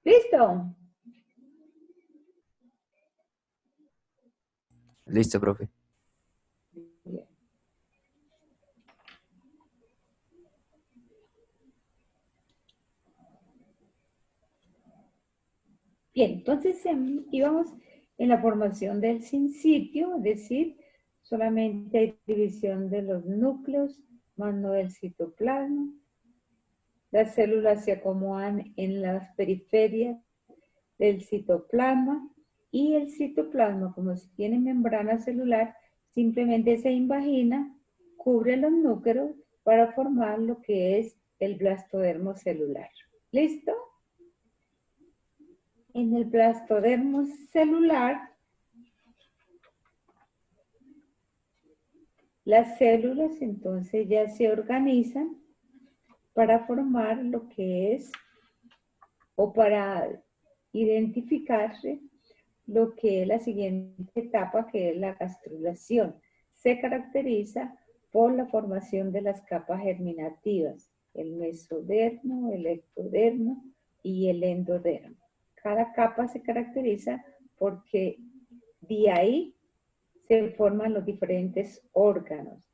¿Listo? Listo, profe. Bien. Bien, entonces íbamos en la formación del sinsitio, es decir, solamente hay división de los núcleos, más no del citoplasma. Las células se acomodan en las periferias del citoplasma y el citoplasma, como si tiene membrana celular, simplemente se invagina, cubre los núcleos para formar lo que es el blastodermo celular. ¿Listo? En el blastodermo celular, las células entonces ya se organizan para formar lo que es, o para identificarse lo que es la siguiente etapa, que es la gastrulación. Se caracteriza por la formación de las capas germinativas, el mesodermo, el ectodermo y el endodermo. Cada capa se caracteriza porque de ahí se forman los diferentes órganos.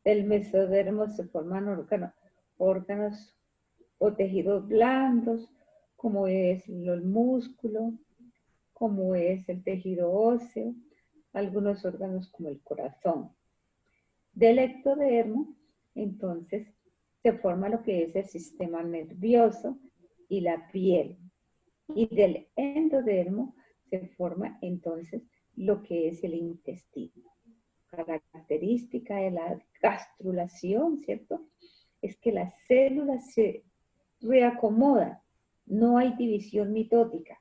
Del mesodermo se forman órganos o tejidos blandos, como es el músculo, como es el tejido óseo, algunos órganos como el corazón. Del ectodermo, entonces, se forma lo que es el sistema nervioso y la piel. Y del endodermo se forma entonces lo que es el intestino. Característica de la gastrulación, ¿cierto? Es que las células se reacomodan, no hay división mitótica.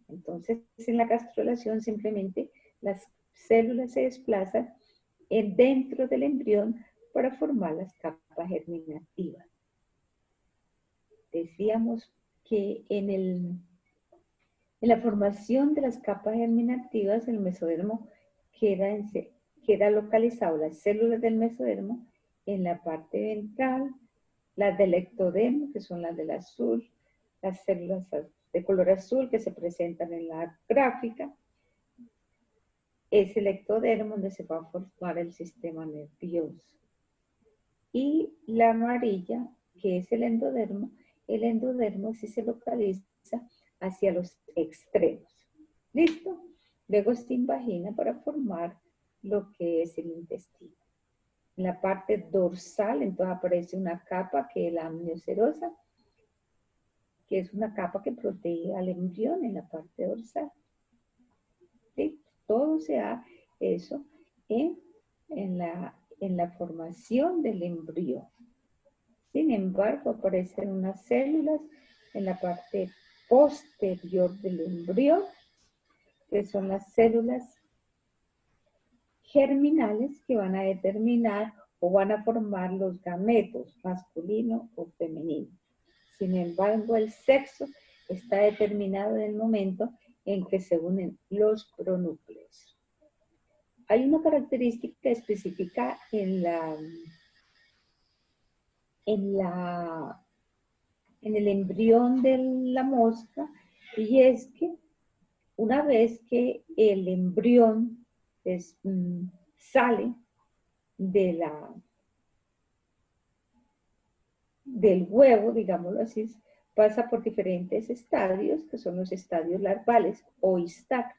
Entonces, en la gastrulación simplemente las células se desplazan dentro del embrión para formar las capas germinativas. Decíamos que en la formación de las capas germinativas, el mesodermo queda localizado, las células del mesodermo, en la parte ventral, las del ectodermo, que son las del azul, las células de color azul que se presentan en la gráfica, es el ectodermo donde se va a formar el sistema nervioso. Y la amarilla, que es el endodermo sí se localiza hacia los extremos. ¿Listo? Luego se invagina para formar lo que es el intestino. En la parte dorsal, entonces aparece una capa que es la amniocerosa, que es una capa que protege al embrión en la parte dorsal. ¿Sí? Todo se da eso en la formación del embrión. Sin embargo, aparecen unas células en la parte posterior del embrión, que son las células germinales que van a determinar o van a formar los gametos, masculino o femenino. Sin embargo, el sexo está determinado en el momento en que se unen los pronúcleos. Hay una característica específica en el embrión de la mosca, y es que una vez que el embrión sale del huevo, digámoslo así, pasa por diferentes estadios, que son los estadios larvales o ISTAC,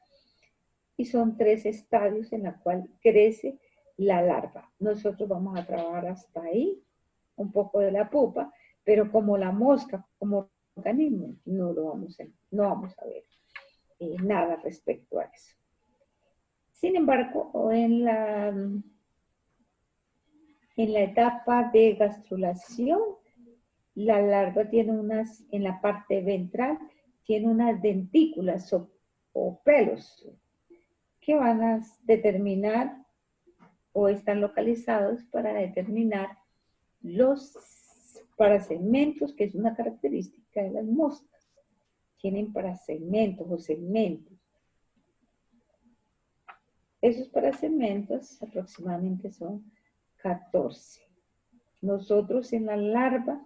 y son 3 estadios en los cuales crece la larva. Nosotros vamos a trabajar hasta ahí, un poco de la pupa, pero como la mosca, como organismo, no vamos a ver nada respecto a eso. Sin embargo, en la etapa de gastrulación, la larva tiene en la parte ventral, tiene unas dentículas o pelos que van a determinar o están localizados para determinar los parasegmentos, que es una característica de las moscas. Tienen parasegmentos o segmentos. Esos parasegmentos aproximadamente son 14. Nosotros en la larva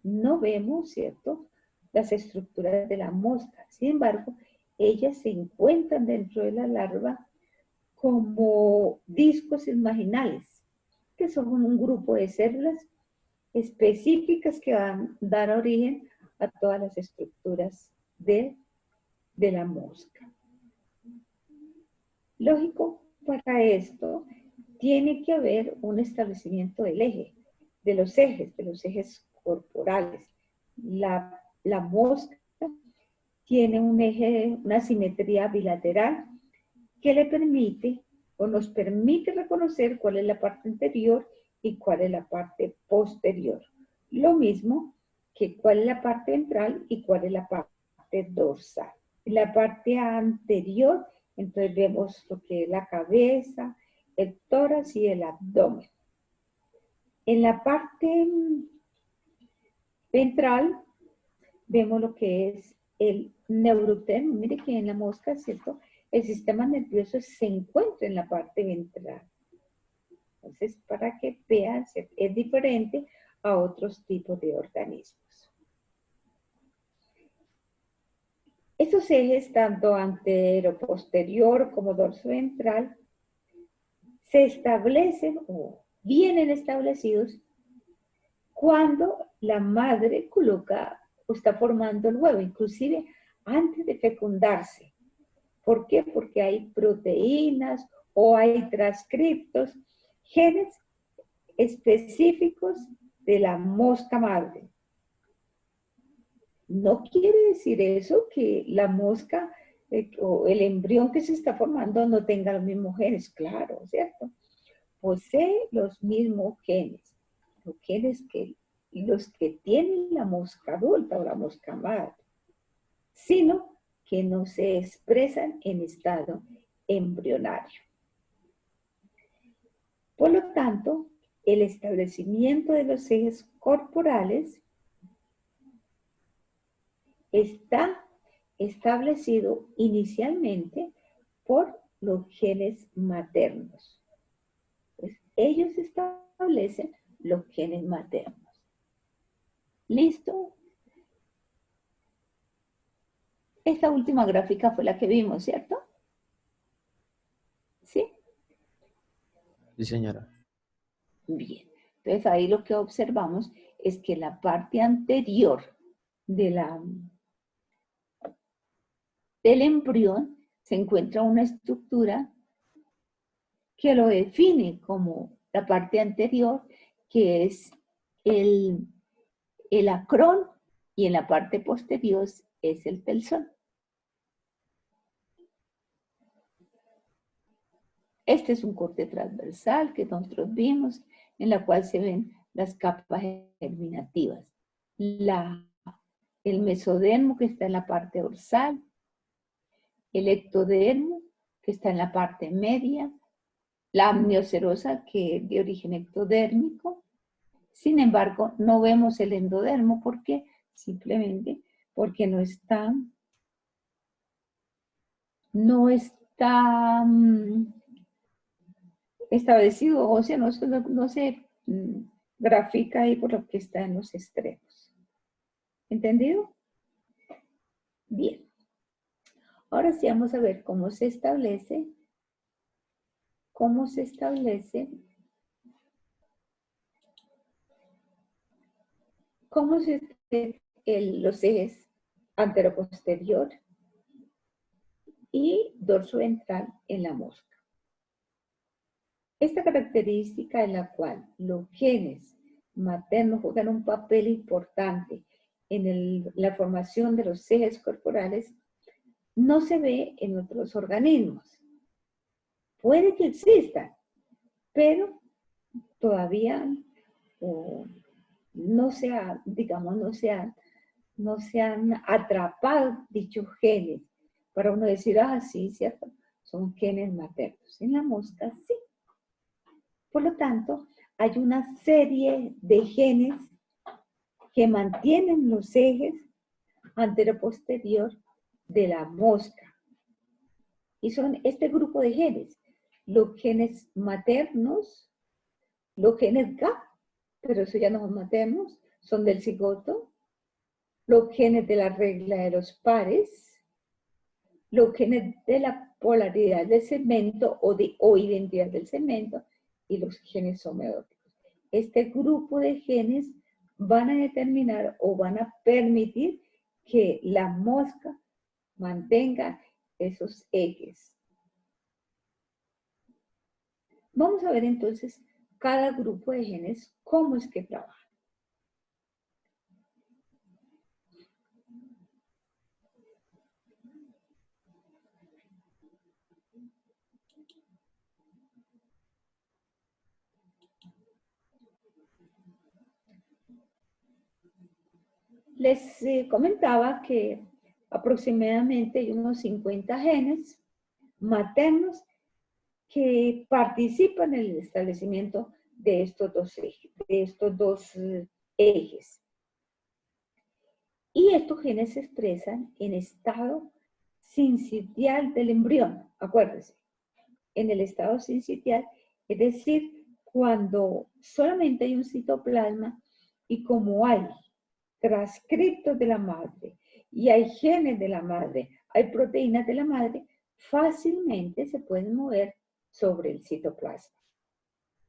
no vemos, ¿cierto?, las estructuras de la mosca. Sin embargo, ellas se encuentran dentro de la larva como discos imaginales, que son un grupo de células específicas que van a dar origen a todas las estructuras de la mosca. Lógico, para esto tiene que haber un establecimiento del eje, de los ejes corporales. La mosca tiene un eje, una simetría bilateral que le permite o nos permite reconocer cuál es la parte anterior y cuál es la parte posterior. Lo mismo que cuál es la parte ventral y cuál es la parte dorsal. En la parte anterior, entonces vemos lo que es la cabeza, el tórax y el abdomen. En la parte ventral vemos lo que es el neurodermo. Mire que en la mosca, ¿cierto? El sistema nervioso se encuentra en la parte ventral. Entonces, para que vean, es diferente a otros tipos de organismos. Estos ejes, tanto antero, posterior como dorso ventral, se establecen o vienen establecidos cuando la madre coloca o está formando el huevo, inclusive antes de fecundarse. ¿Por qué? Porque hay proteínas o hay transcriptos, genes específicos de la mosca madre. No quiere decir eso que la mosca o el embrión que se está formando no tenga los mismos genes, claro, ¿cierto? Posee los mismos genes, los que tiene la mosca adulta o la mosca madre, sino que no se expresan en estado embrionario. Por lo tanto, el establecimiento de los ejes corporales está establecido inicialmente por los genes maternos. Pues ellos establecen los genes maternos. ¿Listo? Esta última gráfica fue la que vimos, ¿cierto? ¿Sí? Sí, señora. Bien. Entonces ahí lo que observamos es que la parte anterior del embrión se encuentra una estructura que lo define como la parte anterior, que es el acrón, y en la parte posterior es el telson. Este es un corte transversal que nosotros vimos, en la cual se ven las capas germinativas. El mesodermo, que está en la parte dorsal, el ectodermo, que está en la parte media, la amniocerosa, que es de origen ectodérmico. Sin embargo, no vemos el endodermo. ¿Por qué? Simplemente porque no está establecido, o sea, no se grafica ahí por lo que está en los extremos. ¿Entendido? Bien. Ahora sí vamos a ver cómo se establece los ejes anteroposterior y dorso ventral en la mosca. Esta característica en la cual los genes maternos juegan un papel importante en la formación de los ejes corporales no se ve en otros organismos. Puede que exista, pero todavía no se han atrapado dichos genes para uno decir, sí, cierto, son genes maternos. En la mosca sí. Por lo tanto, hay una serie de genes que mantienen los ejes antero-posterior de la mosca. Y son este grupo de genes, los genes maternos, los genes GAP, pero eso ya no son maternos, son del cigoto, los genes de la regla de los pares, los genes de la polaridad del segmento o identidad del segmento y los genes homeóticos. Este grupo de genes van a determinar o van a permitir que la mosca mantenga esos ejes. Vamos a ver entonces cada grupo de genes, cómo es que trabaja. Les comentaba que aproximadamente hay unos 50 genes maternos que participan en el establecimiento de estos dos ejes. Y estos genes se expresan en estado sincitial del embrión, acuérdense, en el estado sincitial, es decir, cuando solamente hay un citoplasma y como hay transcriptos de la madre y hay genes de la madre, hay proteínas de la madre, fácilmente se pueden mover sobre el citoplasma.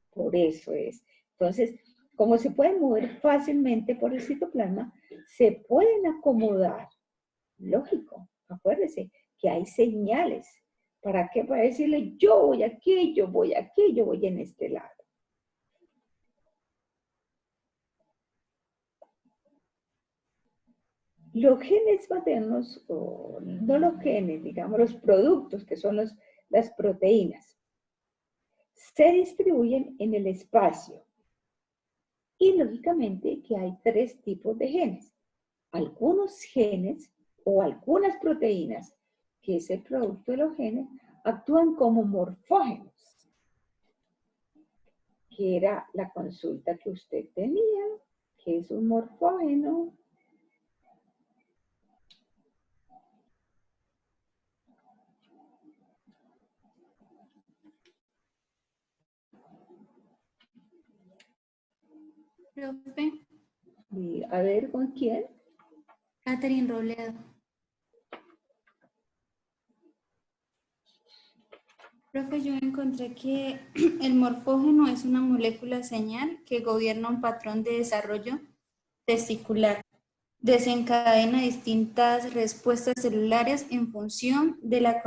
Por eso es. Entonces, como se pueden mover fácilmente por el citoplasma, se pueden acomodar. Lógico, acuérdense que hay señales. ¿Para qué? Para decirle, yo voy aquí, yo voy aquí, yo voy en este lado. Los genes maternos, o no los genes, digamos los productos que son las proteínas, se distribuyen en el espacio. Y lógicamente que hay tres tipos de genes. Algunos genes o algunas proteínas, que es el producto de los genes, actúan como morfógenos, que era la consulta que usted tenía, que es un morfógeno. Profe, Y a ver, ¿con quién? Catherine Robledo. Profe, yo encontré que el morfógeno es una molécula señal que gobierna un patrón de desarrollo testicular. Desencadena distintas respuestas celulares en función de la